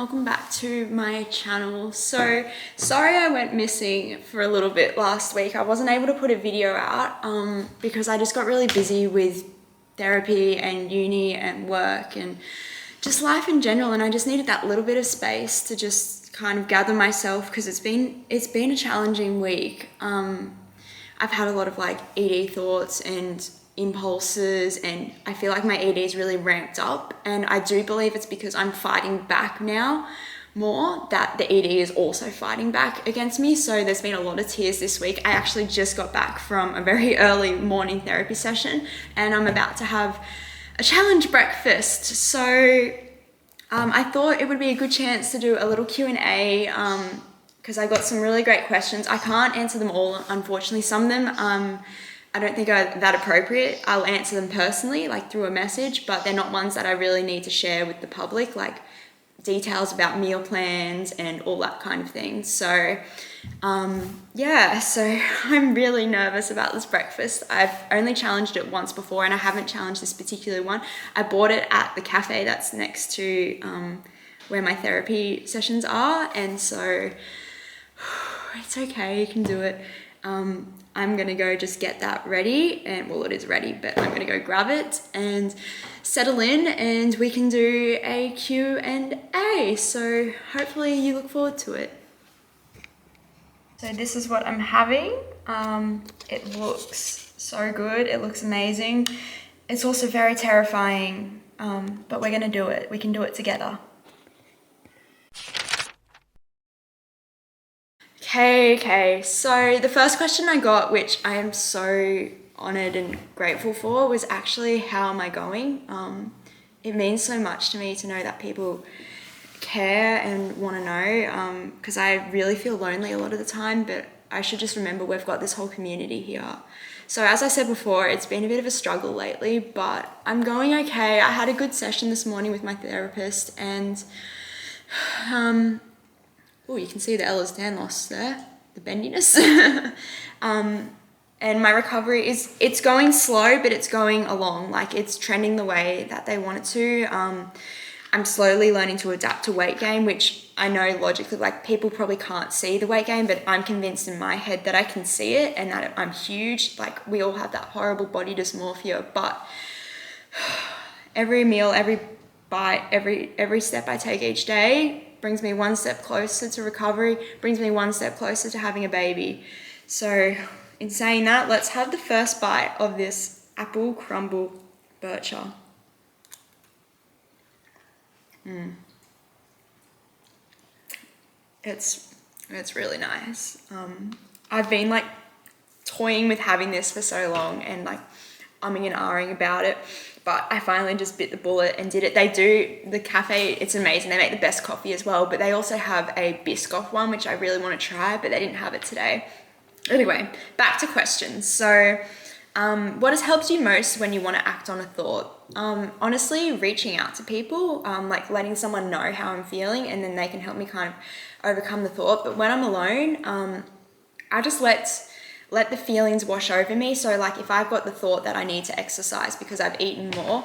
welcome back to my channel. So sorry I went missing for a little bit last week. I wasn't able to put a video out because I just got really busy with therapy and uni and work and just life in general, and I just needed that little bit of space to just kind of gather myself because it's been a challenging week. I've had a lot of like ED thoughts and impulses, and I feel like my ED is really ramped up, and I do believe it's because I'm fighting back now more, that the ED is also fighting back against me. So there's been a lot of tears this week. I actually just got back from a very early morning therapy session, and I'm about to have a challenge breakfast. So I thought it would be a good chance to do a little Q&A because I got some really great questions. I can't answer them all, unfortunately. Some of them I don't think are that appropriate. I'll answer them personally, like through a message, but they're not ones that I really need to share with the public, like details about meal plans and all that kind of thing. So yeah, so I'm really nervous about this breakfast. I've only challenged it once before, and I haven't challenged this particular one. I bought it at the cafe that's next to where my therapy sessions are, and so it's okay, you can do it. I'm gonna go just get that ready, and well, it is ready, but I'm gonna go grab it and settle in, and we can do a Q&A. So hopefully you look forward to it. So this is what I'm having. It looks so good. It looks amazing. It's also very terrifying, but we're gonna do it. We can do it together. Okay, so the first question I got, which I am so honored and grateful for, was actually, how am I going? It means so much to me to know that people care and want to know, because I really feel lonely a lot of the time, but I should just remember we've got this whole community here. So as I said before, it's been a bit of a struggle lately, but I'm going okay. I had a good session this morning with my therapist, and oh, you can see the Ehlers-Danlos loss there, the bendiness. And my recovery it's going slow, but it's going along. Like, it's trending the way that they want it to. I'm slowly learning to adapt to weight gain, which I know logically, like, people probably can't see the weight gain, but I'm convinced in my head that I can see it and that I'm huge. Like, we all have that horrible body dysmorphia, but every meal, every bite, every step I take each day brings me one step closer to recovery, brings me one step closer to having a baby. So in saying that, let's have the first bite of this apple crumble bircher. It's really nice. I've been like toying with having this for so long and like umming and ahhing about it, but I finally just bit the bullet and did it. The cafe, it's amazing. They make the best coffee as well, but they also have a Biscoff one, which I really want to try, but they didn't have it today. Anyway, back to questions. So what has helped you most when you want to act on a thought? Honestly, reaching out to people, like letting someone know how I'm feeling, and then they can help me kind of overcome the thought. But when I'm alone, I just let the feelings wash over me. So like, if I've got the thought that I need to exercise because I've eaten more,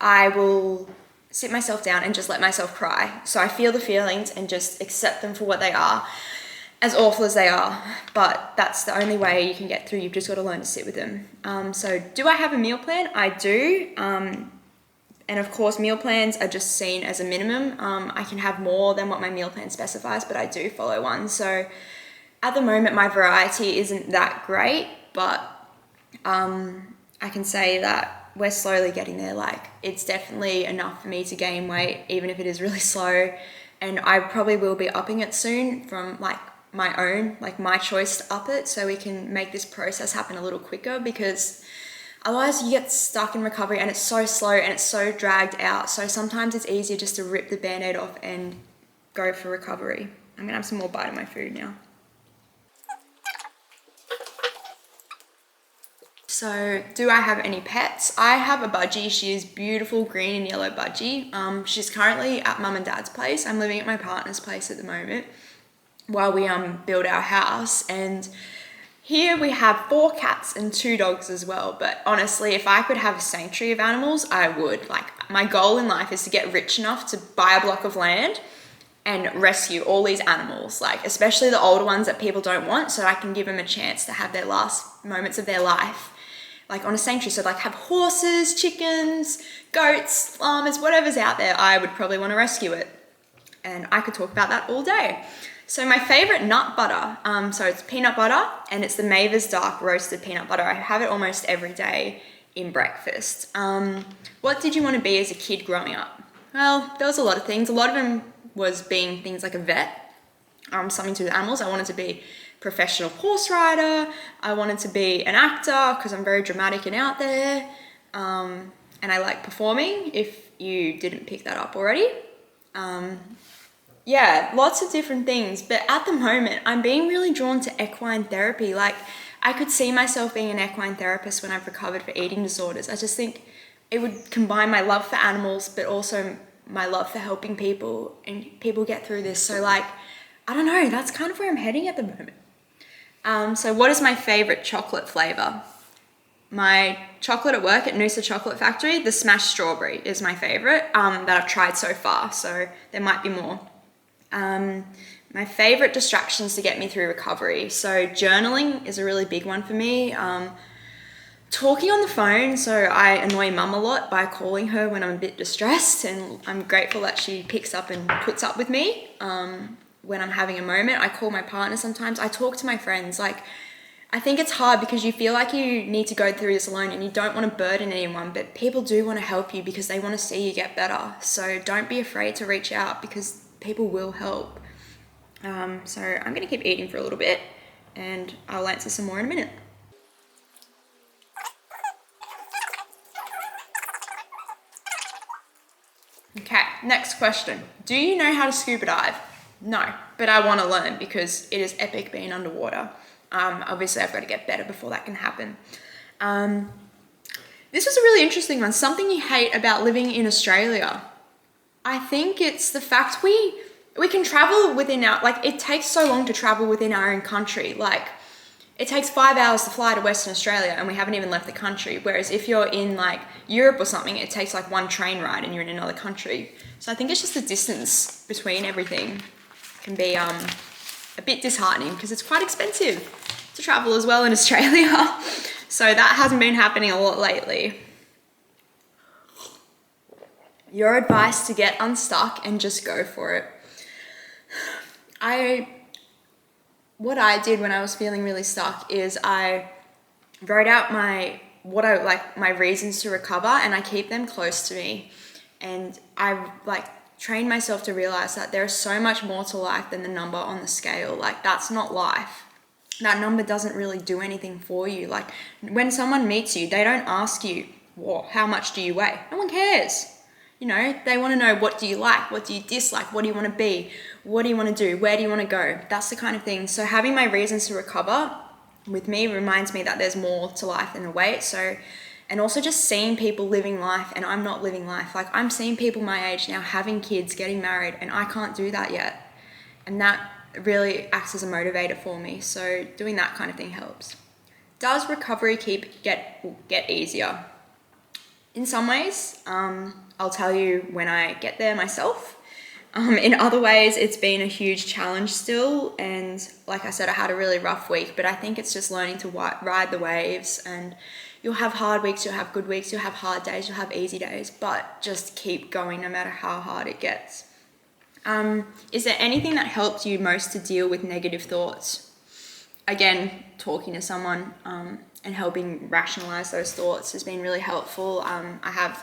I will sit myself down and just let myself cry. So I feel the feelings and just accept them for what they are, as awful as they are. But that's the only way you can get through. You've just got to learn to sit with them. So do I have a meal plan? I do. And of course, meal plans are just seen as a minimum. I can have more than what my meal plan specifies, but I do follow one. So at the moment, my variety isn't that great, but I can say that we're slowly getting there. Like, it's definitely enough for me to gain weight, even if it is really slow. And I probably will be upping it soon from like my choice to up it, so we can make this process happen a little quicker, because otherwise you get stuck in recovery and it's so slow and it's so dragged out. So sometimes it's easier just to rip the band-aid off and go for recovery. I'm gonna have some more bite of my food now. So, do I have any pets? I have a budgie. She is beautiful green and yellow budgie. She's currently at mum and dad's place. I'm living at my partner's place at the moment while we build our house. And here we have 4 cats and 2 dogs as well. But honestly, if I could have a sanctuary of animals, I would. Like, my goal in life is to get rich enough to buy a block of land and rescue all these animals, like especially the older ones that people don't want, so I can give them a chance to have their last moments of their life like on a sanctuary. So like have horses, chickens, goats, llamas, whatever's out there, I would probably want to rescue it. And I could talk about that all day. So my favorite nut butter, so it's peanut butter and it's the Maver's Dark roasted peanut butter. I have it almost every day in breakfast. What did you want to be as a kid growing up? Well, there was a lot of things. A lot of them was being things like a vet, something to do with animals. I wanted to be professional horse rider. I wanted to be an actor because I'm very dramatic and out there. And I like performing, if you didn't pick that up already. Yeah, lots of different things. But at the moment, I'm being really drawn to equine therapy. Like, I could see myself being an equine therapist when I've recovered for eating disorders. I just think it would combine my love for animals, but also my love for helping people and people get through this. So like, I don't know, that's kind of where I'm heading at the moment. So what is my favorite chocolate flavor? My chocolate at work at Noosa Chocolate Factory, the smashed strawberry is my favorite that I've tried so far. So there might be more. My favorite distractions to get me through recovery. So journaling is a really big one for me. Talking on the phone, so I annoy mum a lot by calling her when I'm a bit distressed, and I'm grateful that she picks up and puts up with me when I'm having a moment. I call my partner sometimes. I talk to my friends. Like, I think it's hard because you feel like you need to go through this alone and you don't want to burden anyone, but people do want to help you because they want to see you get better. So don't be afraid to reach out because people will help. So I'm going to keep eating for a little bit and I'll answer some more in a minute. Okay, next question. Do you know how to scuba dive? No, but I want to learn because it is epic being underwater. Obviously, I've got to get better before that can happen. This was a really interesting one. Something you hate about living in Australia. I think it's the fact we can travel within our, like, it takes so long to travel within our own country. Like, it takes 5 hours to fly to Western Australia and we haven't even left the country. Whereas if you're in like Europe or something, it takes like one train ride and you're in another country. So I think it's just the distance between everything can be a bit disheartening because it's quite expensive to travel as well in Australia. So that hasn't been happening a lot lately. Your advice to get unstuck and just go for it. What I did when I was feeling really stuck is I wrote out my reasons to recover and I keep them close to me. And I trained myself to realize that there is so much more to life than the number on the scale. Like, that's not life. That number doesn't really do anything for you. Like, when someone meets you, they don't ask you, well, how much do you weigh? No one cares. You know, they want to know, what do you like? What do you dislike? What do you want to be? What do you want to do? Where do you want to go? That's the kind of thing. So having my reasons to recover with me reminds me that there's more to life than the weight. So, and also just seeing people living life and I'm not living life. Like, I'm seeing people my age now having kids, getting married, and I can't do that yet. And that really acts as a motivator for me. So doing that kind of thing helps. Does recovery get easier? In some ways, I'll tell you when I get there myself. In other ways, it's been a huge challenge still. And like I said, I had a really rough week, but I think it's just learning to ride the waves. And you'll have hard weeks, you'll have good weeks, you'll have hard days, you'll have easy days, but just keep going no matter how hard it gets. Is there anything that helped you most to deal with negative thoughts? Again, talking to someone and helping rationalize those thoughts has been really helpful. I have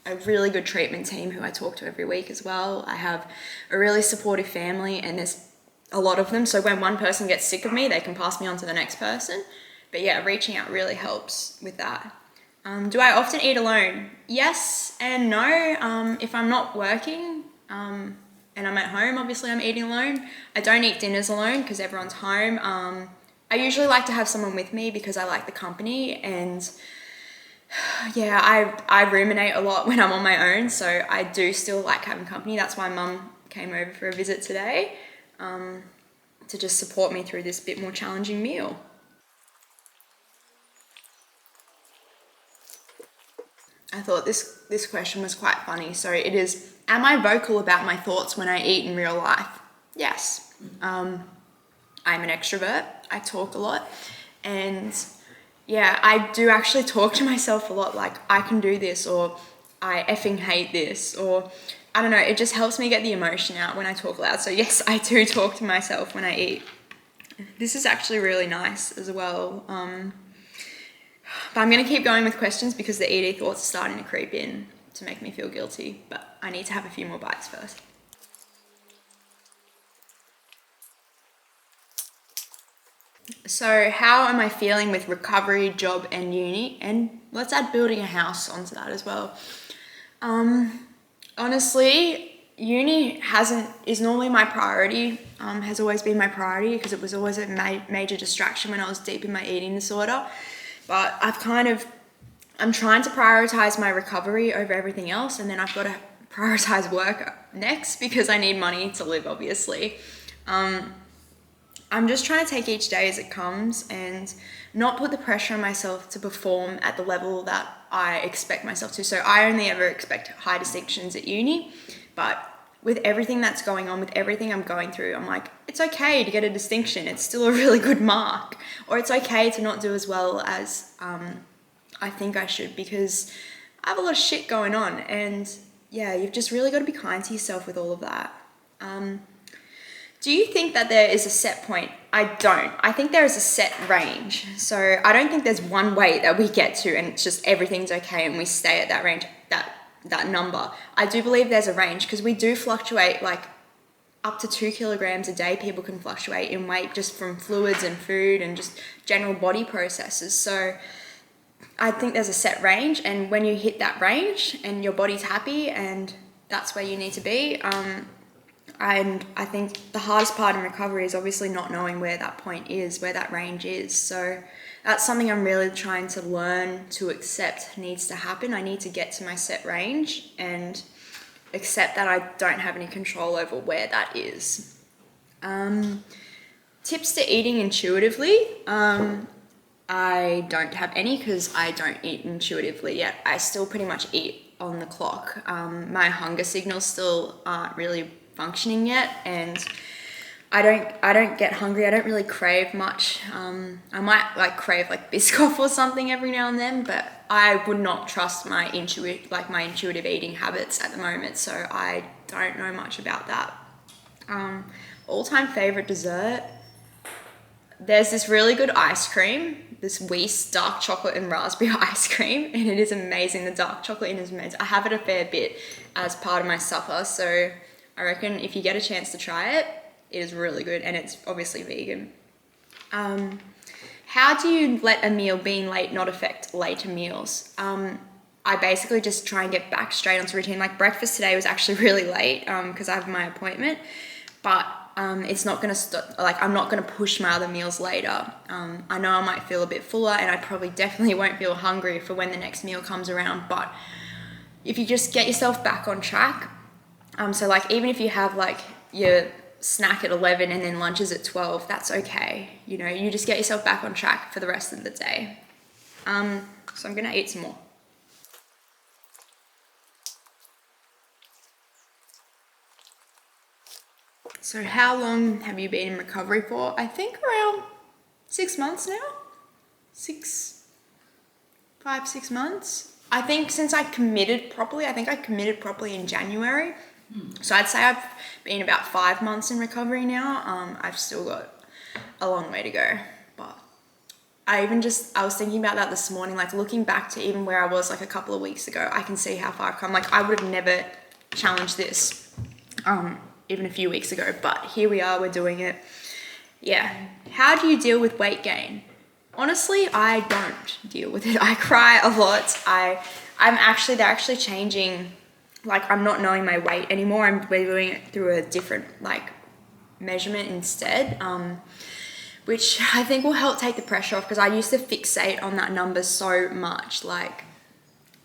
a really good treatment team who I talk to every week as well. I have a really supportive family and there's a lot of them. So when one person gets sick of me, they can pass me on to the next person. But yeah, reaching out really helps with that. Do I often eat alone? Yes and no. If I'm not working and I'm at home, obviously I'm eating alone. I don't eat dinners alone because everyone's home. I usually like to have someone with me because I like the company, and yeah, I ruminate a lot when I'm on my own, so I do still like having company. That's why Mum came over for a visit today, to just support me through this bit more challenging meal. I thought this question was quite funny. So it is, am I vocal about my thoughts when I eat in real life? Yes. I'm an extrovert. I talk a lot. And yeah, I do actually talk to myself a lot, like, I can do this, or I effing hate this, or I don't know, it just helps me get the emotion out when I talk loud. So yes, I do talk to myself when I eat. This is actually really nice as well. But I'm going to keep going with questions because the ED thoughts are starting to creep in to make me feel guilty, but I need to have a few more bites first. So how am I feeling with recovery, job and uni? And let's add building a house onto that as well. Honestly, uni is normally my priority, has always been my priority because it was always a major distraction when I was deep in my eating disorder. But I'm trying to prioritize my recovery over everything else, and then I've got to prioritize work next because I need money to live, obviously. I'm just trying to take each day as it comes and not put the pressure on myself to perform at the level that I expect myself to. So I only ever expect high distinctions at uni, but with everything that's going on, with everything I'm going through, I'm like, it's okay to get a distinction. It's still a really good mark. Or it's okay to not do as well as I think I should, because I have a lot of shit going on. And yeah, you've just really got to be kind to yourself with all of that. Do you think that there is a set point? I don't. I think there is a set range. So I don't think there's one weight that we get to and it's just everything's okay and we stay at that range, that number. I do believe there's a range because we do fluctuate, like up to 2 kilograms a day. People can fluctuate in weight just from fluids and food and just general body processes. So I think there's a set range, and when you hit that range and your body's happy and that's where you need to be, and I think the hardest part in recovery is obviously not knowing where that point is, where that range is. So that's something I'm really trying to learn to accept needs to happen. I need to get to my set range and accept that I don't have any control over where that is. Tips to eating intuitively. I don't have any because I don't eat intuitively yet. I still pretty much eat on the clock. My hunger signals still aren't really functioning yet, and I don't get hungry. I don't really crave much. I might crave Biscoff or something every now and then, but I would not trust my intuitive eating habits at the moment, so I don't know much about that. All-time favorite dessert. There's this really good ice cream, this Weiss dark chocolate and raspberry ice cream, and it is amazing. The dark chocolate in it is amazing. I have it a fair bit as part of my supper, so I reckon if you get a chance to try it, it is really good, and it's obviously vegan. How do you let a meal being late not affect later meals? I basically just try and get back straight onto routine. Like breakfast today was actually really late because I have my appointment, but it's not going to stop. I'm not going to push my other meals later. I know I might feel a bit fuller, and I probably definitely won't feel hungry for when the next meal comes around, but if you just get yourself back on track, so even if you have your snack at 11 and then lunch is at 12, that's okay. You just get yourself back on track for the rest of the day. So I'm gonna eat some more. So how long have you been in recovery for? I think around 6 months now. 5, 6 months. I think since I committed properly, in January. So I'd say I've been about 5 months in recovery now. I've still got a long way to go, but I was thinking about that this morning, looking back to even where I was a couple of weeks ago, I can see how far I've come. I would have never challenged this even a few weeks ago, but here we are, we're doing it. Yeah. How do you deal with weight gain? Honestly, I don't deal with it. I cry a lot. They're actually changing. I'm not knowing my weight anymore. We're doing it through a different measurement instead, which I think will help take the pressure off, because I used to fixate on that number so much.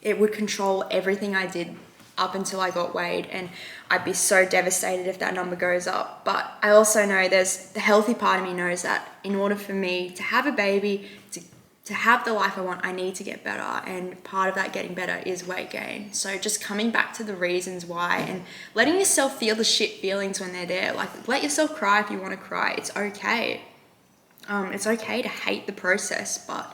It would control everything I did up until I got weighed, and I'd be so devastated if that number goes up. But I also know the healthy part of me knows that in order for me to have a baby, to to have the life I want, I need to get better, and part of that getting better is weight gain. So just coming back to the reasons why and letting yourself feel the shit feelings when they're there. Like, let yourself cry if you want to cry. It's okay. It's okay to hate the process, but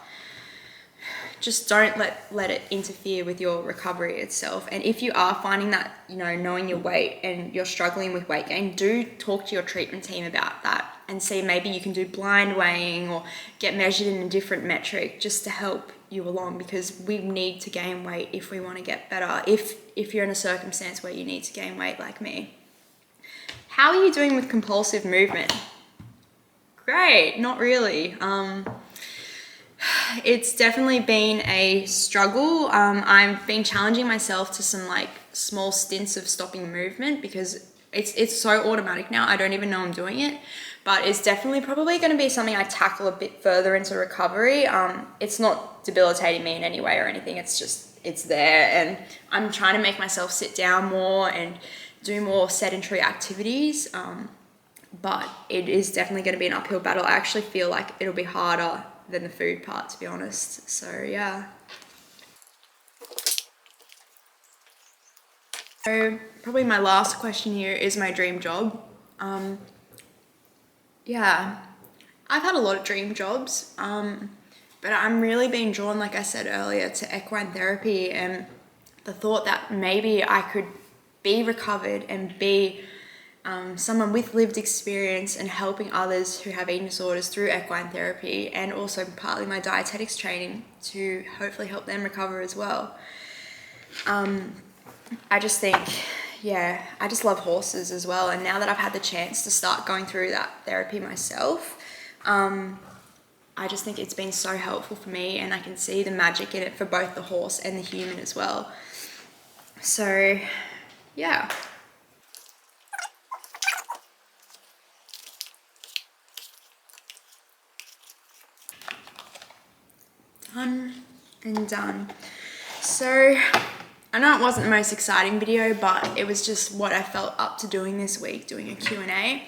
just don't let it interfere with your recovery itself. And if you are finding that, you know, knowing your weight and you're struggling with weight gain, do talk to your treatment team about that and see maybe you can do blind weighing or get measured in a different metric just to help you along, because we need to gain weight if we want to get better. If you're in a circumstance where you need to gain weight like me. How are you doing with compulsive movement? Great, not really. It's definitely been a struggle. I've been challenging myself to some like small stints of stopping movement because it's so automatic now. I don't even know I'm doing it, but it's definitely probably going to be something I tackle a bit further into recovery. It's not debilitating me in any way or anything. It's just, it's there, and I'm trying to make myself sit down more and do more sedentary activities. But it is definitely going to be an uphill battle. I actually feel like it'll be harder than the food part, to be honest. So yeah. So probably my last question here is my dream job. Yeah, I've had a lot of dream jobs, but I'm really being drawn, like I said earlier, to equine therapy, and the thought that maybe I could be recovered and be someone with lived experience and helping others who have eating disorders through equine therapy, and also partly my dietetics training to hopefully help them recover as well. I just think, yeah, I just love horses as well. And now that I've had the chance to start going through that therapy myself, I just think it's been so helpful for me, and I can see the magic in it for both the horse and the human as well. So, yeah. Done and done. So I know it wasn't the most exciting video, but it was just what I felt up to doing this week, doing a Q&A.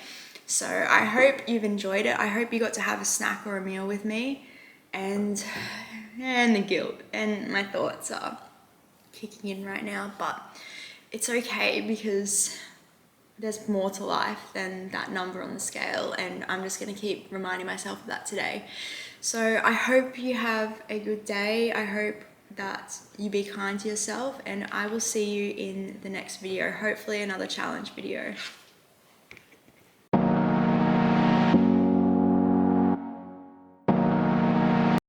So I hope you've enjoyed it. I hope you got to have a snack or a meal with me, and the guilt and my thoughts are kicking in right now, but it's okay because there's more to life than that number on the scale, and I'm just going to keep reminding myself of that today. So I hope you have a good day. I hope that you be kind to yourself, and I will see you in the next video, hopefully another challenge video.